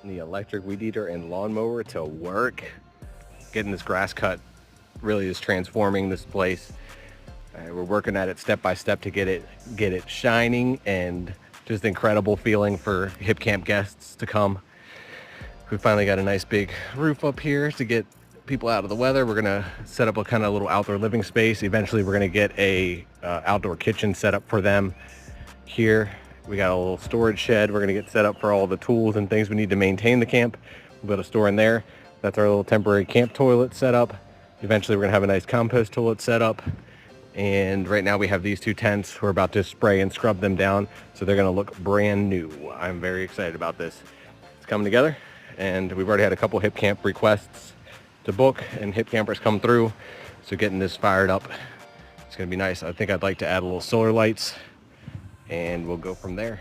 The electric weed eater and lawnmower to work. Getting this grass cut really is transforming this place. We're working at it step by step to get it shining, and just incredible feeling for hip camp guests to come. We finally got a nice big roof up here to get people out of the weather. We're gonna set up a kind of little outdoor living space. Eventually we're gonna get a outdoor kitchen set up for them here. We got a little storage shed. We're gonna get set up for all the tools and things we need to maintain the camp. We'll be able to store in there. That's our little temporary camp toilet set up. Eventually we're gonna have a nice compost toilet set up. And right now we have these two tents. We're about to spray and scrub them down, so they're gonna look brand new. I'm very excited about this. It's coming together, and we've already had a couple hip camp requests to book, and hip campers come through. So getting this fired up, it's gonna be nice. I think I'd like to add a little solar lights, and we'll go from there.